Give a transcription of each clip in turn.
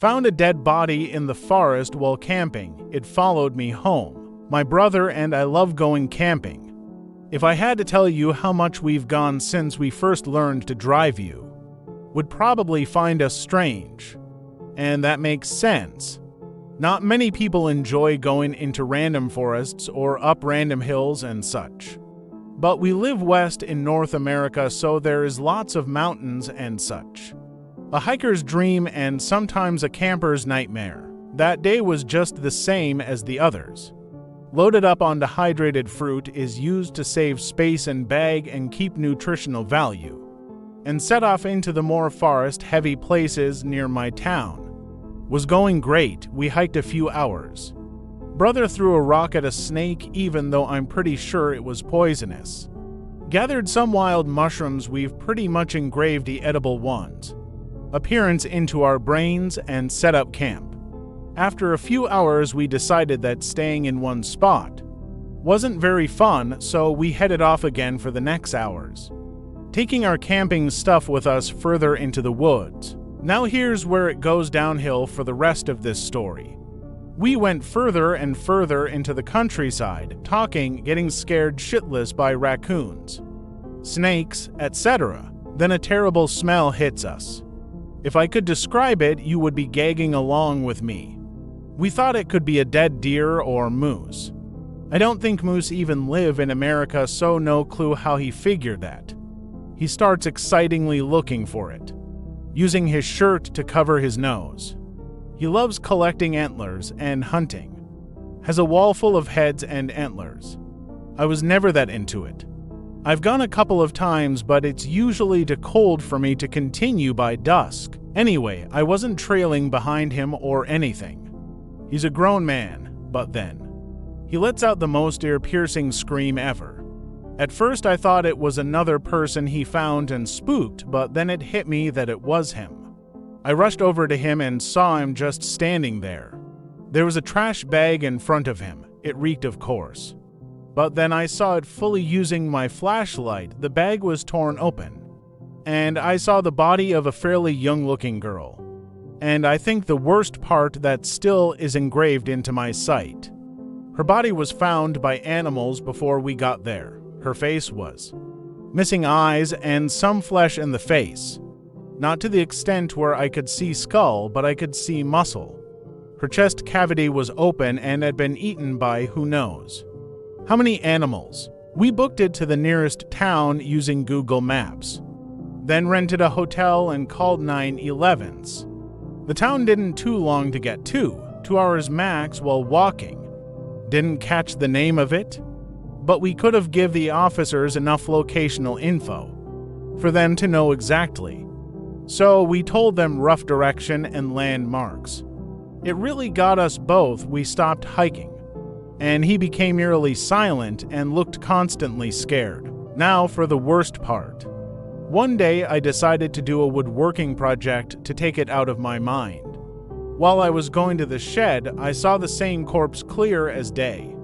Found a dead body in the forest while camping. It followed me home. My brother and I love going camping. If I had to tell you how much we've gone since we first learned to drive, you would probably find us strange. And that makes sense. Not many people enjoy going into random forests or up random hills and such. But we live west in North America, so there is lots of mountains and such. A hiker's dream and sometimes a camper's nightmare. That day was just the same as the others. Loaded up on dehydrated fruit is used to save space and bag and keep nutritional value. And set off into the more forest-heavy places near my town. Was going great. We hiked a few hours. Brother threw a rock at a snake even though I'm pretty sure it was poisonous. Gathered some wild mushrooms. We've pretty much engraved the edible ones' appearance into our brains and set up camp. After a few hours we decided that staying in one spot wasn't very fun, so we headed off again for the next hours, taking our camping stuff with us further into the woods. Now here's where it goes downhill for the rest of this story. We went further and further into the countryside, talking, getting scared shitless by raccoons, snakes, etc. Then a terrible smell hits us. If I could describe it, you would be gagging along with me. We thought it could be a dead deer or moose. I don't think moose even live in America, so no clue how he figured that. He starts excitingly looking for it, using his shirt to cover his nose. He loves collecting antlers and hunting. Has a wall full of heads and antlers. I was never that into it. I've gone a couple of times, but it's usually too cold for me to continue by dusk. Anyway, I wasn't trailing behind him or anything. He's a grown man, but then he lets out the most ear-piercing scream ever. At first I thought it was another person he found and spooked, but then it hit me that it was him. I rushed over to him and saw him just standing there. There was a trash bag in front of him. It reeked, of course. But then I saw it fully using my flashlight. The bag was torn open, and I saw the body of a fairly young-looking girl. And I think the worst part that still is engraved into my sight. Her body was found by animals before we got there. Her face was missing eyes and some flesh in the face. Not to the extent where I could see skull, but I could see muscle. Her chest cavity was open and had been eaten by who knows how many animals. We booked it to the nearest town using Google Maps. Then rented a hotel and called 911s. The town didn't too long to get to, 2 hours max while walking. Didn't catch the name of it, but we could have give the officers enough locational info for them to know exactly. So we told them rough direction and landmarks. It really got us both. We stopped hiking, and he became eerily silent and looked constantly scared. Now for the worst part. One day I decided to do a woodworking project to take it out of my mind. While I was going to the shed, I saw the same corpse clear as day.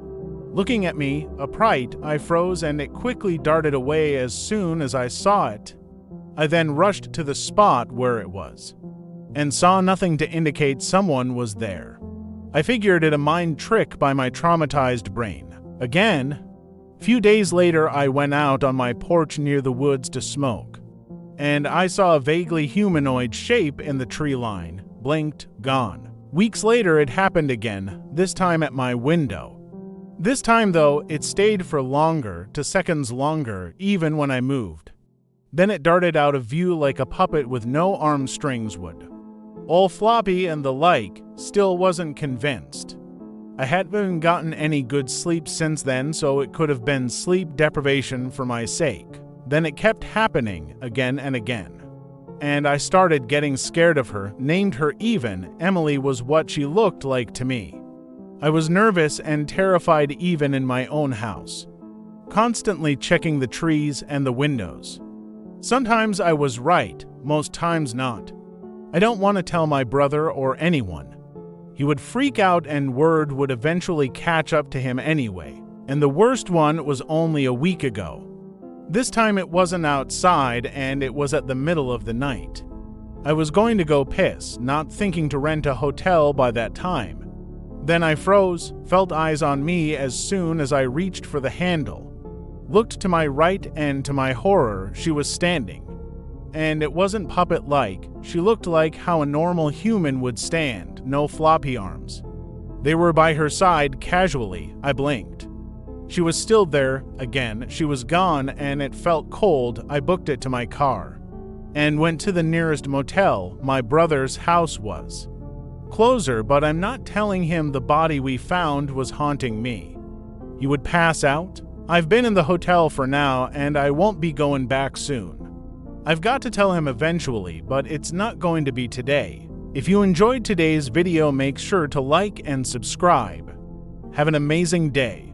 Looking at me, upright, I froze and it quickly darted away as soon as I saw it. I then rushed to the spot where it was, and saw nothing to indicate someone was there. I figured it a mind trick by my traumatized brain. Again, few days later I went out on my porch near the woods to smoke, and I saw a vaguely humanoid shape in the tree line, blinked, gone. Weeks later it happened again, this time at my window. This time though, it stayed for longer, to seconds longer, even when I moved. Then it darted out of view like a puppet with no arm strings would. All floppy and the like, still wasn't convinced. I hadn't gotten any good sleep since then, so it could have been sleep deprivation for my sake. Then it kept happening again and again. And I started getting scared of her, named her even. Emily was what she looked like to me. I was nervous and terrified even in my own house, constantly checking the trees and the windows. Sometimes I was right, most times not. I don't want to tell my brother or anyone. He would freak out and word would eventually catch up to him anyway. And the worst one was only a week ago. This time it wasn't outside and it was at the middle of the night. I was going to go piss, not thinking to rent a hotel by that time. Then I froze, felt eyes on me as soon as I reached for the handle. Looked to my right, and to my horror, she was standing. And it wasn't puppet-like. She looked like how a normal human would stand, no floppy arms. They were by her side casually. I blinked. She was still there. Again, she was gone, and it felt cold. I booked it to my car and went to the nearest motel. My brother's house was closer, but I'm not telling him the body we found was haunting me. He would pass out. I've been in the hotel for now, and I won't be going back soon. I've got to tell him eventually, but it's not going to be today. If you enjoyed today's video, make sure to like and subscribe. Have an amazing day.